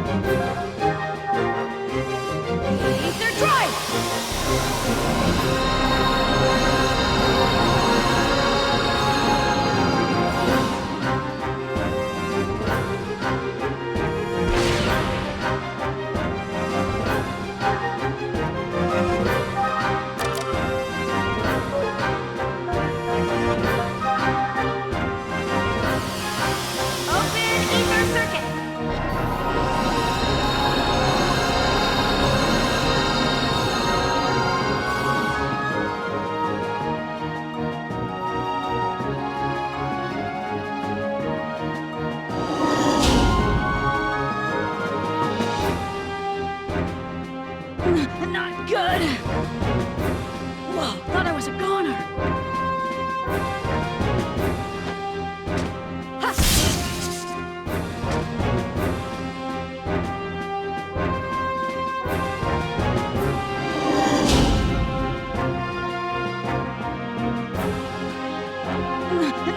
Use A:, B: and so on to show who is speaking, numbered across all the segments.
A: Ether drive! Open ether circuit! Not good! Whoa, thought I was a goner! Ha!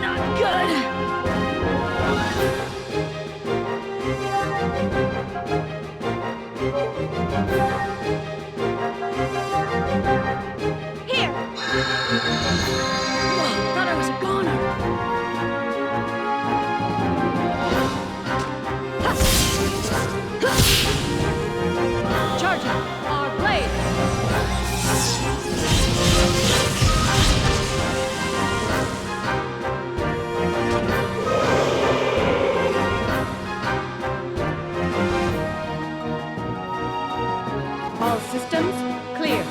A: Not good! Here! Whoa, thought I was a goner! Ha! Ha! Charging our blade! All systems clear.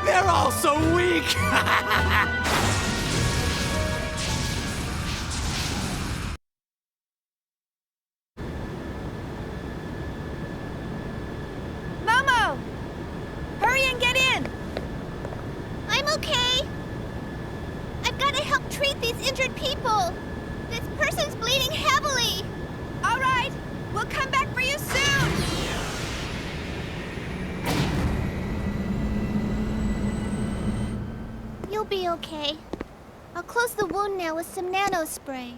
B: They're all so weak!
A: Momo! Hurry and get in!
B: treat these injured people. This person's bleeding heavily. All right, we'll come back for you soon. You'll be okay. I'll close the wound now with some nano spray.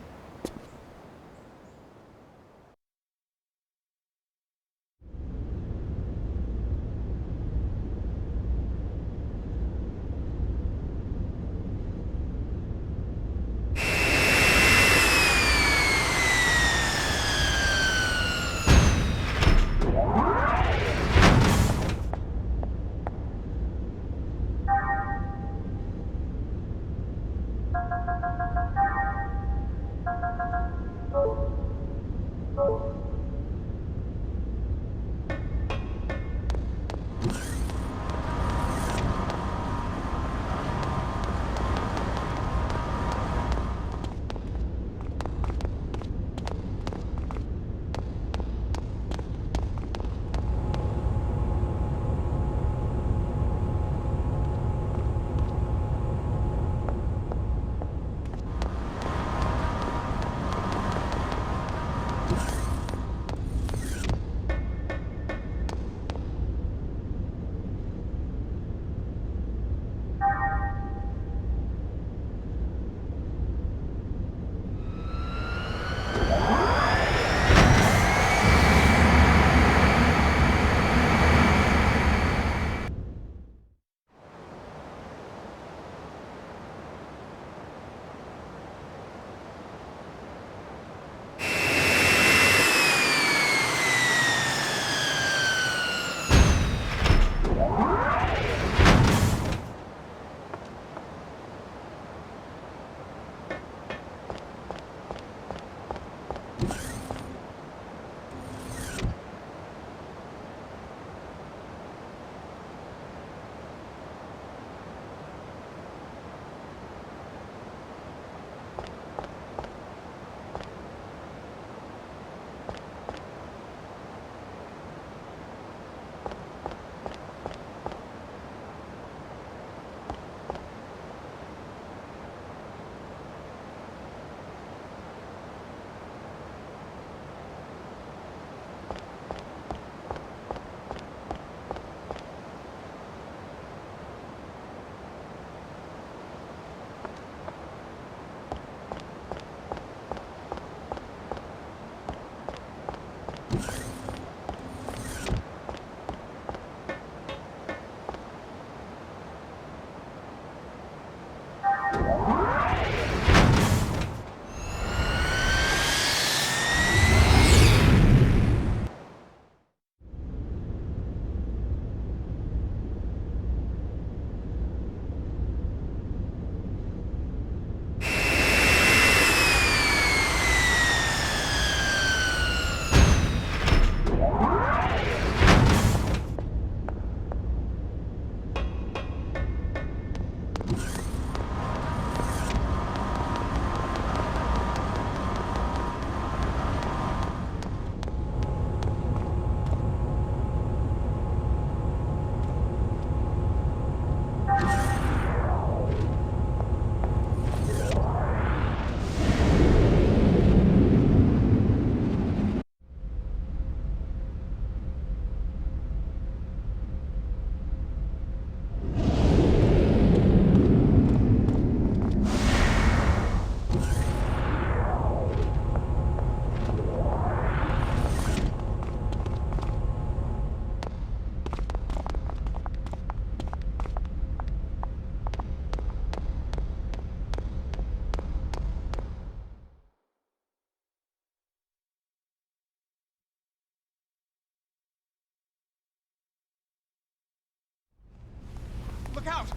C: Look out!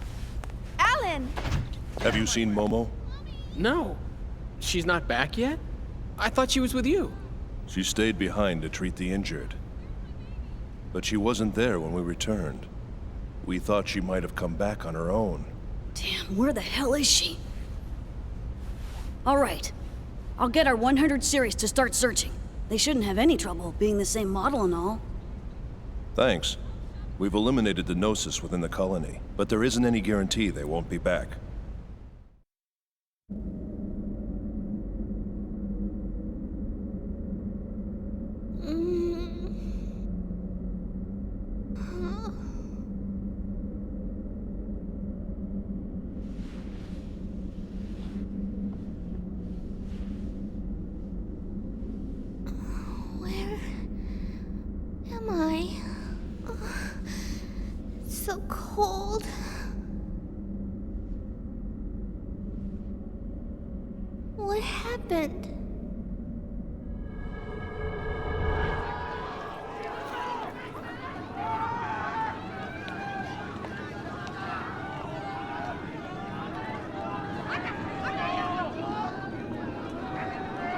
B: Alan!
D: Have you seen Momo?
C: No. She's not back yet? I thought she was with you.
D: She stayed behind to treat the injured. But she wasn't there when we returned. We thought she might have come back on her own.
A: Damn, where the hell is she? All right. I'll get our 100 series to start searching. They shouldn't have any trouble being the same model and all.
D: Thanks. We've eliminated the Gnosis within the colony, but there isn't any guarantee they won't be back.
B: so cold. What happened?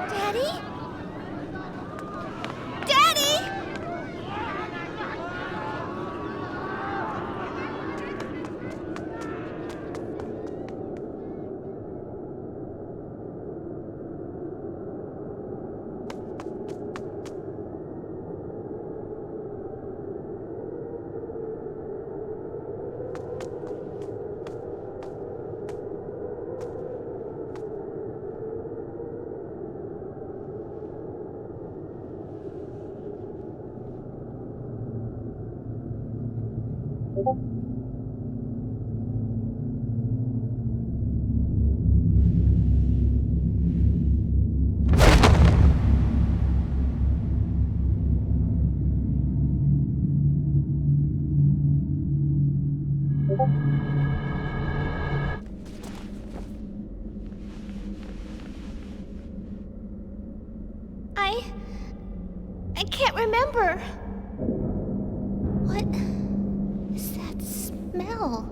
B: Daddy? Daddy! I can't remember. What is that smell?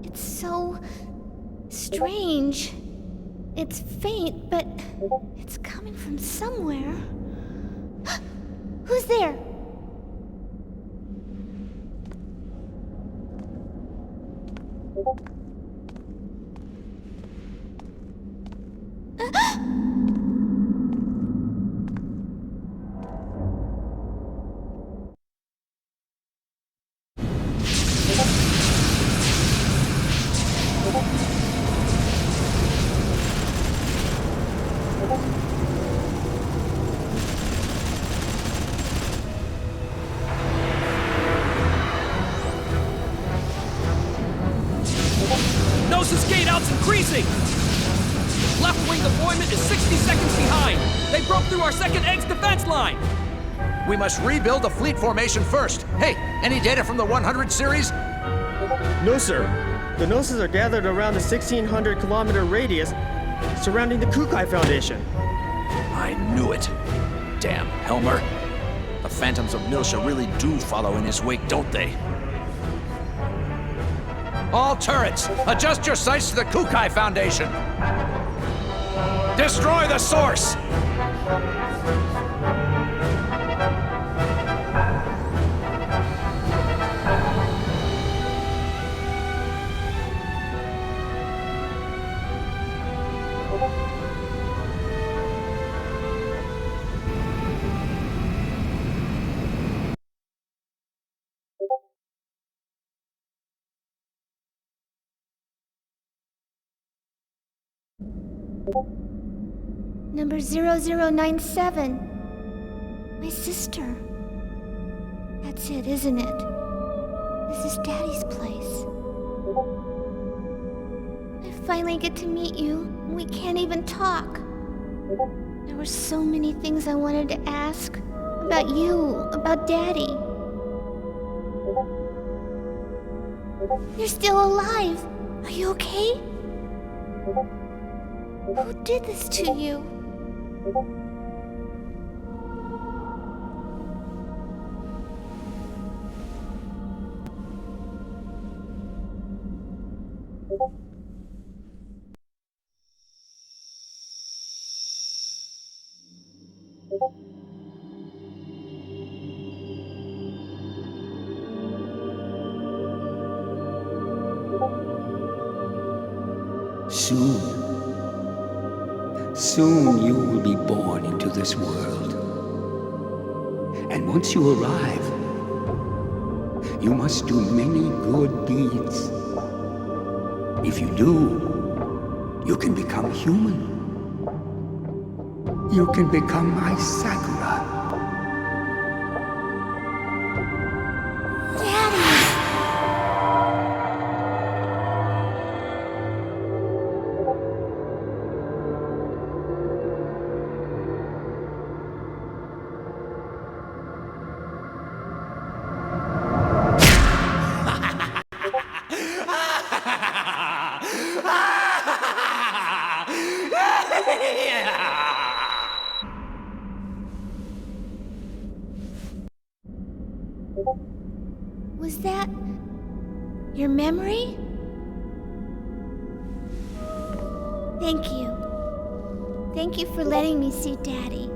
B: It's so strange. It's faint, but it's coming from somewhere. Who's there?
E: Gnosis gate out's increasing! Left wing deployment is 60 seconds behind. They broke through our second egg's defense line.
F: We must rebuild the fleet formation first. Hey, any data from the 100 series?
G: No, sir. The Gnosis are gathered around the 1,600-kilometer radius surrounding the Kukai Foundation.
F: I knew it. Damn Helmer. The phantoms of Milsha really do follow in his wake, don't they? All turrets, adjust your sights to the Kukai Foundation. Destroy the source!
B: Number 0097. My sister. That's it, isn't it? This is Daddy's place. I finally get to meet you. We can't even talk. There were so many things I wanted to ask. About you, about Daddy. You're still alive. Are you okay? Who did this to you?
H: Soon you will be born into this world. And once you arrive, you must do many good deeds. If you do, you can become human. You can become my Sakura.
B: Was that your memory? Thank you. Thank you for letting me see Daddy.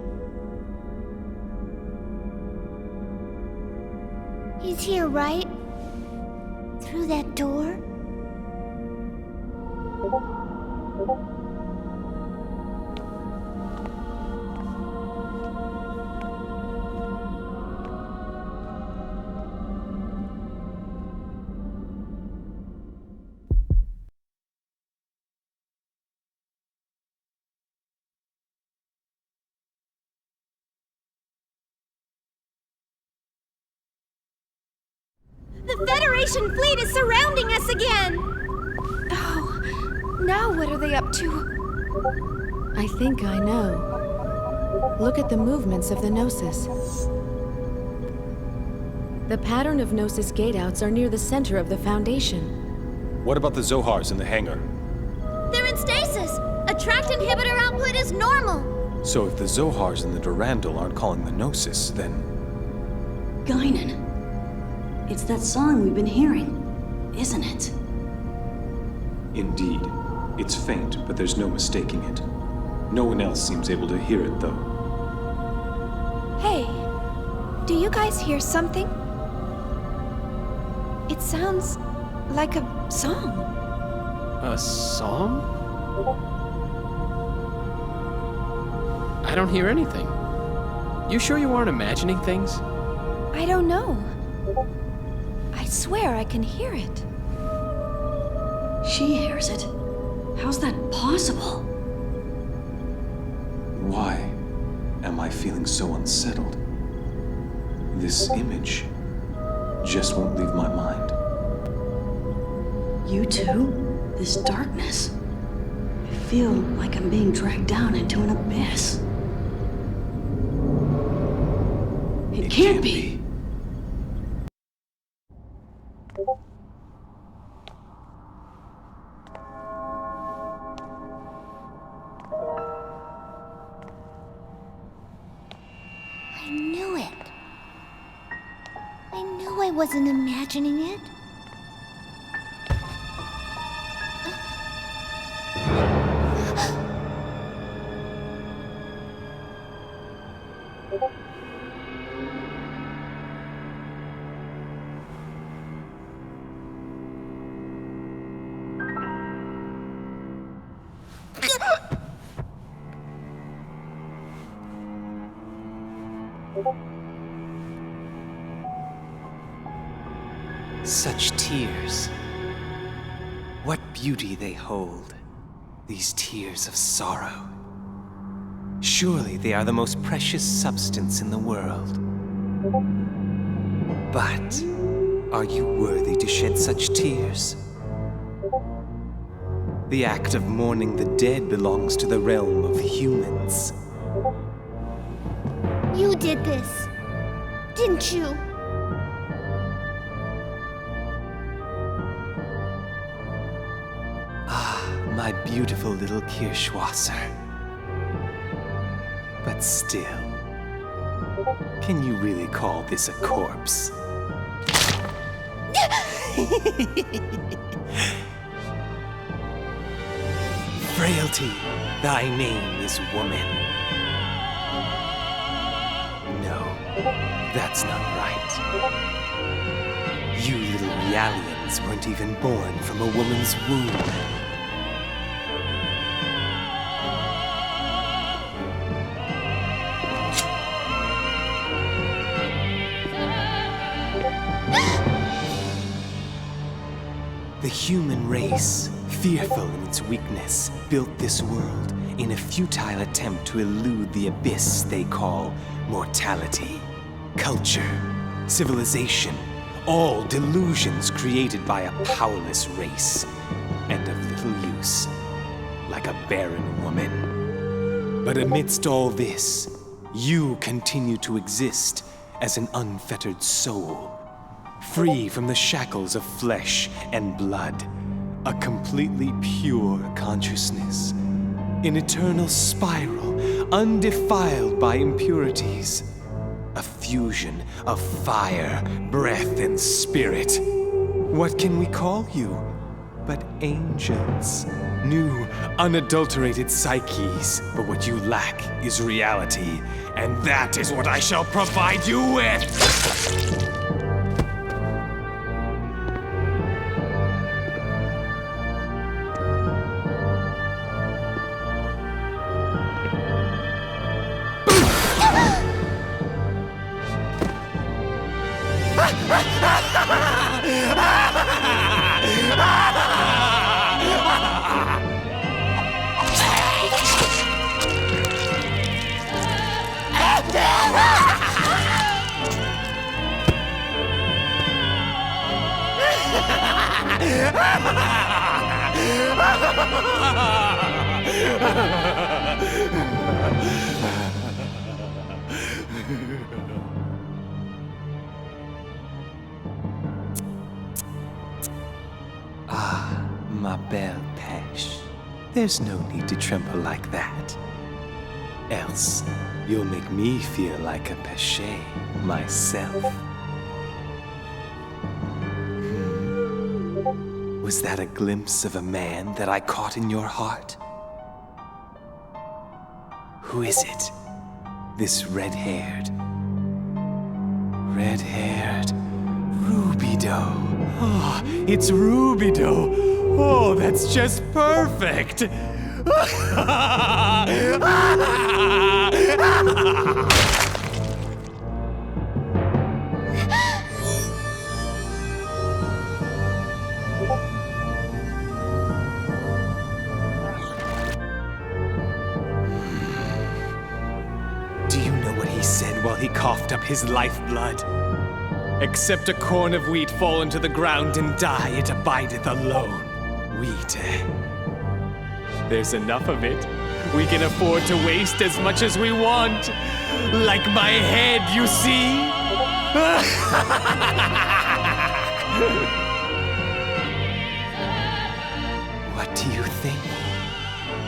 B: He's here, right? Through that door?
I: The Federation fleet is surrounding us again! Oh, now what are they up to?
J: I think I know. Look at the movements of the Gnosis. The pattern of Gnosis gateouts are near the center of the Foundation.
K: What about the Zohars in the hangar?
I: They're in stasis! Attract inhibitor output is normal!
K: So if the Zohars and the Durandal aren't calling the Gnosis, then...
A: Guinan. It's that song we've been hearing, isn't it?
K: Indeed. It's faint, but there's no mistaking it. No one else seems able to hear it, though.
I: Hey, do you guys hear something? It sounds like a song.
C: A song? I don't hear anything. You sure you aren't imagining things?
I: I don't know. I swear I can hear it.
A: She hears it. How's that possible?
K: Why am I feeling so unsettled? This image just won't leave my mind.
A: You too? This darkness. I feel like I'm being dragged down into an abyss. It can't be.
B: I knew it. I knew I wasn't imagining it.
L: Such tears. What beauty they hold, these tears of sorrow. Surely they are the most precious substance in the world. But are you worthy to shed such tears? The act of mourning the dead belongs to the realm of humans.
B: You did this, didn't you?
L: My beautiful little Kirschwasser. But still, can you really call this a corpse? Frailty, thy name is woman. No, that's not right. You little Realians weren't even born from a woman's womb. The human race, fearful in its weakness, built this world in a futile attempt to elude the abyss they call mortality. Culture, civilization, all delusions created by a powerless race, and of little use, like a barren woman. But amidst all this, you continue to exist as an unfettered soul, free from the shackles of flesh and blood, A completely pure consciousness. An eternal spiral, undefiled by impurities. A fusion of fire, breath, and spirit. What can we call you but angels? New, unadulterated psyches. But what you lack is reality, and that is what I shall provide you with! Ah, ma belle pêche. There's no need to tremble like that. Else, you'll make me feel like a pêche myself. Was that a glimpse of a man that I caught in your heart? Who is it? This red-haired Rubido. Oh, it's Rubido. Oh, that's just perfect. Do you know what he said while he coughed up his lifeblood? Except a corn of wheat fall into the ground and die, it abideth alone. Wheat. There's enough of it. We can afford to waste as much as we want. Like my head, you see? What do you think,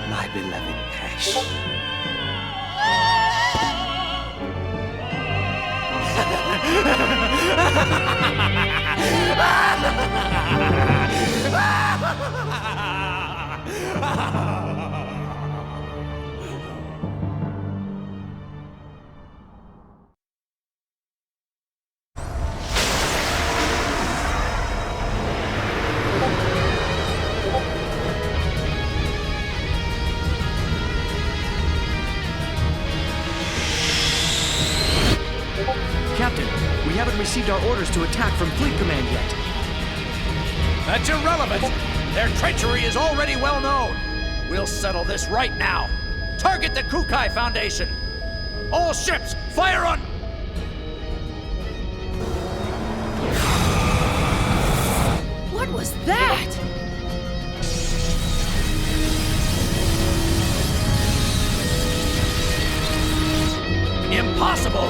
L: my beloved Pesh?
E: Captain, we haven't received our orders to attack from Fleet Command yet.
F: That's irrelevant. Their treachery is already well known. We'll settle this right now. Target the Kukai Foundation. All ships, fire on...
A: What was that?
F: Impossible!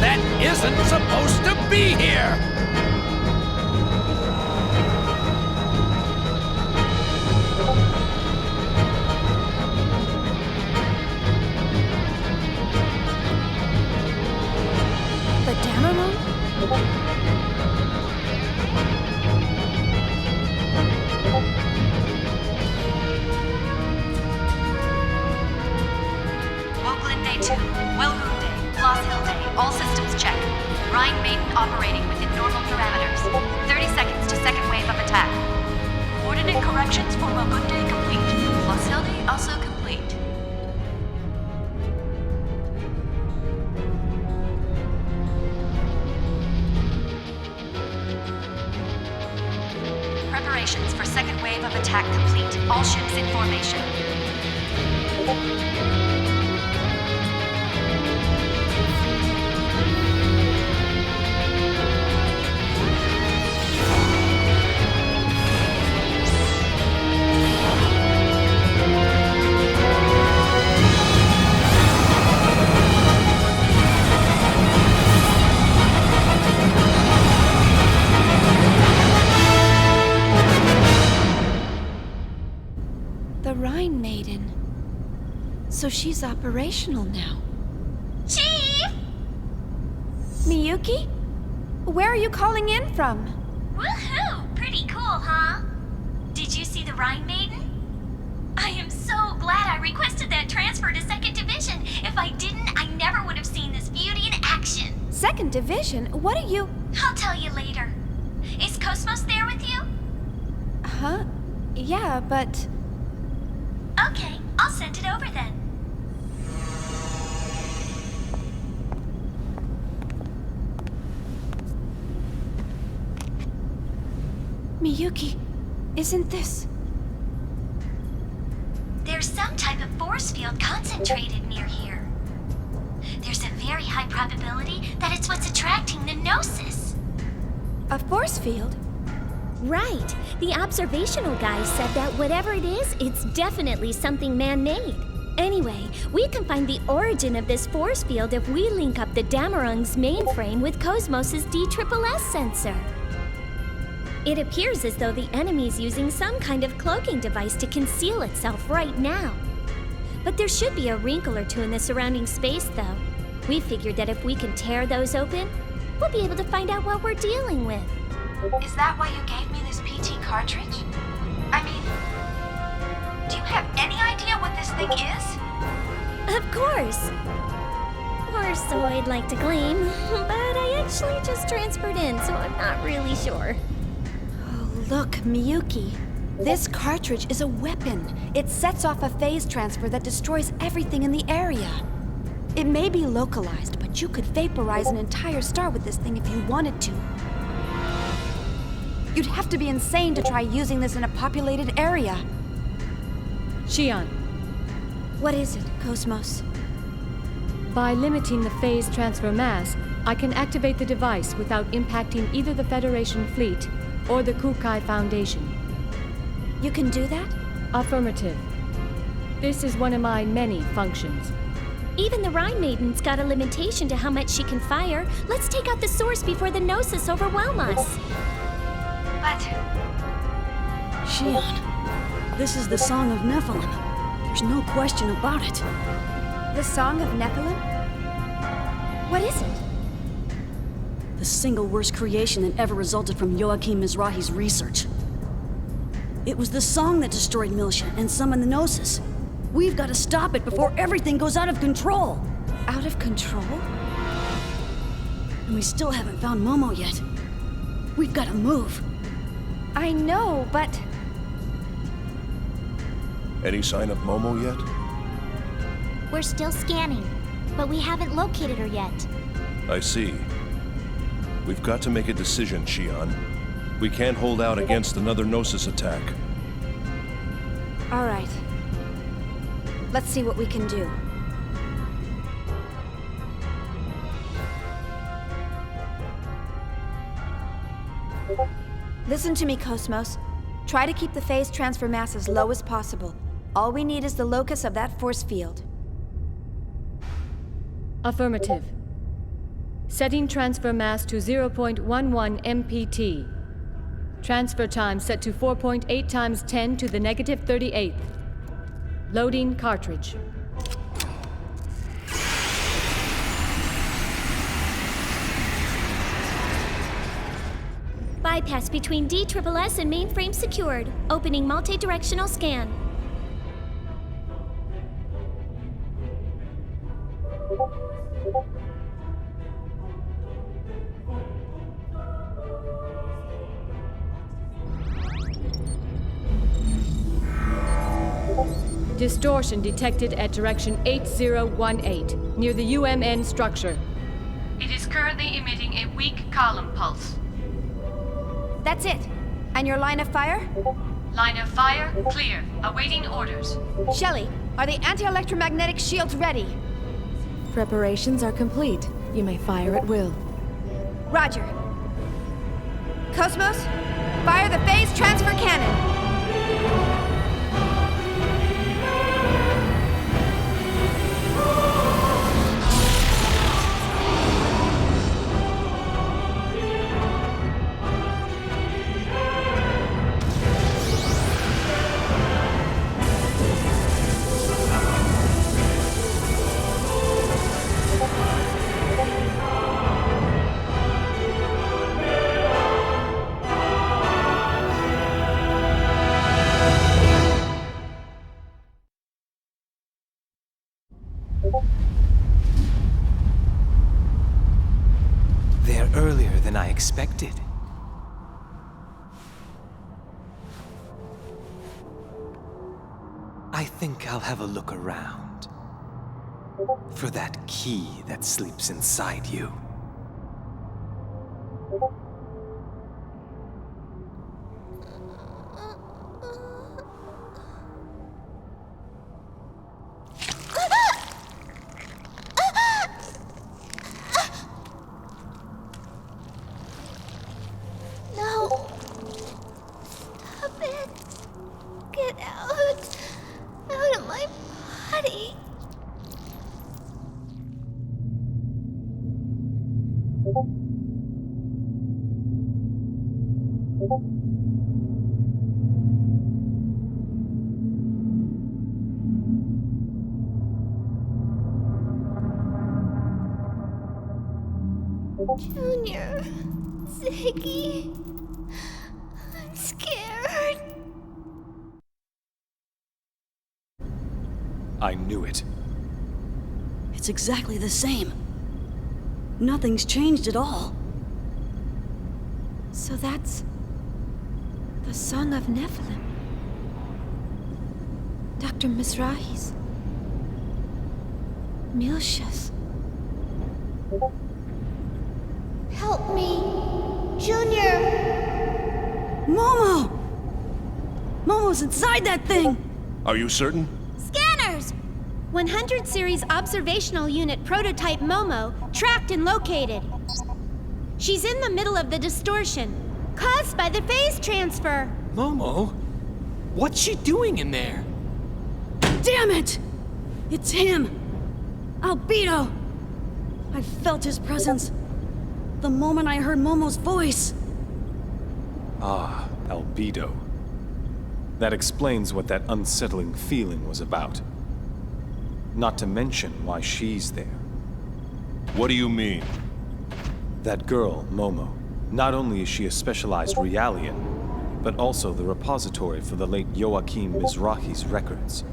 F: That isn't supposed to be here!
I: The Dammermoon?
M: Wokeland Day 2, Wellgoon Day, Lost Hill Day, all systems check. Rhine Maiden operating within normal parameters. 30 seconds to second wave of attack. Coordinate corrections for Wellgoon Day complete. Lost Hill Day also complete. Preparations for second wave of attack complete. All ships in formation.
I: Rhine Maiden. So she's operational now.
B: Chief!
I: Miyuki? Where are you calling in from?
M: Woohoo! Pretty cool, huh? Did you see the Rhine Maiden? I am so glad I requested that transfer to 2nd Division. If I didn't, I never would have seen this beauty in action.
I: 2nd Division? What are you...
M: I'll tell you later. Is Cosmos there with you?
I: Huh? Yeah, but...
M: Okay, I'll send it over then.
I: Miyuki, isn't this...
M: There's some type of force field concentrated near here. There's a very high probability that it's what's attracting the Gnosis.
I: A force field?
B: Right. The observational guys said that whatever it is, it's definitely something man-made. Anyway, we can find the origin of this force field if we link up the Damarung's mainframe with Cosmos's DSSS sensor. It appears as though the enemy's using some kind of cloaking device to conceal itself right now. But there should be a wrinkle or two in the surrounding space, though. We figured that if we can tear those open, we'll be able to find out what we're dealing with.
M: Is that why you gave me this PT cartridge? I mean, do you have any idea what this thing is?
B: Of course. Or so I'd like to claim. But I actually just transferred in, so I'm not really sure.
I: Oh, look, Miyuki. This cartridge is a weapon. It sets off a phase transfer that destroys everything in the area. It may be localized, but you could vaporize an entire star with this thing if you wanted to. You'd have to be insane to try using this in a populated area.
N: Xion,
I: What is it, Cosmos?
N: by limiting the phase transfer mass, I can activate the device without impacting either the Federation fleet or the Kukai Foundation.
I: You can do that?
N: Affirmative. This is one of my many functions.
B: Even the Rhine Maiden's got a limitation to how much she can fire. Let's take out the source before the Gnosis overwhelm us.
M: But
A: Xion, this is the Song of Nephilim. There's no question about it.
I: The Song of Nephilim? What is it?
A: The single worst creation that ever resulted from Joachim Mizrahi's research. It was the song that destroyed Milsha and summoned the Gnosis. We've got to stop it before everything goes out of control.
I: Out of control?
A: And we still haven't found Momo yet. We've got to move.
I: I know, but...
D: Any sign of Momo yet?
B: We're still scanning, but we haven't located her yet.
D: I see. We've got to make a decision, Xion. We can't hold out against another Gnosis attack.
I: All right. Let's see what we can do. Listen to me, Cosmos. Try to keep the phase transfer mass as low as possible. All we need is the locus of that force field.
N: Affirmative. Setting transfer mass to 0.11 MPT. Transfer time set to 4.8 times 10 to the negative 38th. Loading cartridge.
B: Bypass between DSSS and mainframe secured. Opening multi-directional scan.
N: Distortion detected at direction 8018, near the UMN structure. It is currently emitting a weak column pulse.
I: That's it. And your line of fire?
N: Line of fire clear. Awaiting orders.
I: Shelley, are the anti-electromagnetic shields ready?
J: Preparations are complete. You may fire at will.
I: Roger. Cosmos, fire the phase transfer cannon.
L: expected. I think I'll have a look around for that key that sleeps inside you.
B: No. Stop it. Get out. Out of my body. Junior. Ziggy. I'm scared.
L: I knew it.
A: It's exactly the same. Nothing's changed at all.
I: So that's the Song of Nephilim. Dr. Mizrahi's. Milsha's.
B: Help me. Junior.
A: Momo! Momo's inside that thing!
D: Are you certain?
B: Scanners! 100 series observational unit prototype Momo tracked and located. She's in the middle of the distortion, caused by the phase transfer.
C: Momo? What's she doing in there?
A: Damn it! It's him! Albedo! I felt his presence the moment I heard Momo's voice.
L: Ah, Albedo. That explains what that unsettling feeling was about. Not to mention why she's there.
D: What do you mean?
L: That girl, Momo, not only is she a specialized Realian, but also the repository for the late Joachim Mizrahi's records.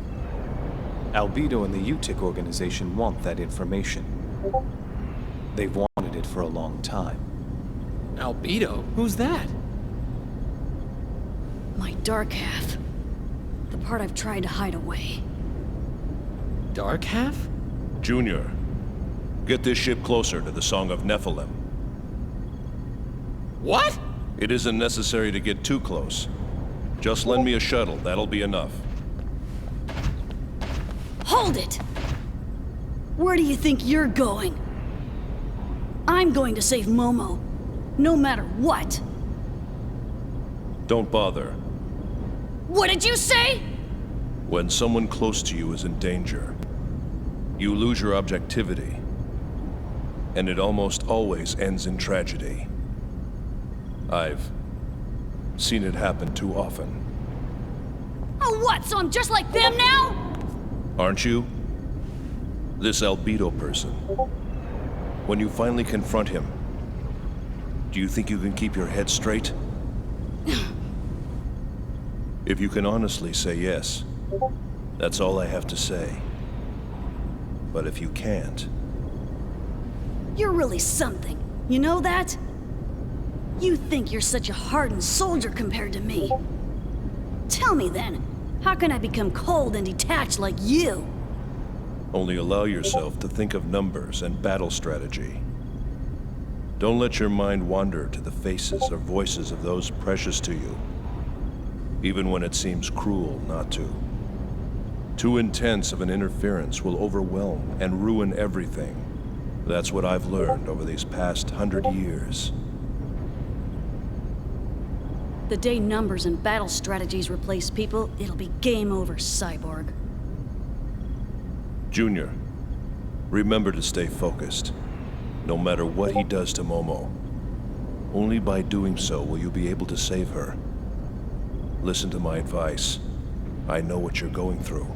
L: Albedo and the UTIC organization want that information. They've wanted it for a long time.
C: Albedo? Who's that?
A: My dark half. The part I've tried to hide away.
C: Dark half?
D: Junior, get this ship closer to the Song of Nephilim.
C: What?
D: It isn't necessary to get too close. Just lend me a shuttle, that'll be enough.
A: Hold it! Where do you think you're going? I'm going to save Momo, no matter what.
D: Don't bother.
A: What did you say?
D: When someone close to you is in danger, you lose your objectivity. And it almost always ends in tragedy. I've seen it happen too often.
A: Oh, what? So I'm just like them now?
D: Aren't you? This Albedo person. When you finally confront him, do you think you can keep your head straight? If you can honestly say yes, that's all I have to say. But if you can't...
A: You're really something. You know that? You think you're such a hardened soldier compared to me. Tell me then, how can I become cold and detached like you?
D: Only allow yourself to think of numbers and battle strategy. Don't let your mind wander to the faces or voices of those precious to you, even when it seems cruel not to. Too intense of an interference will overwhelm and ruin everything. That's what I've learned over these past 100 years.
A: The day numbers and battle strategies replace people, it'll be game over, Cyborg.
D: Junior, remember to stay focused, no matter what he does to Momo. Only by doing so will you be able to save her. Listen to my advice. I know what you're going through.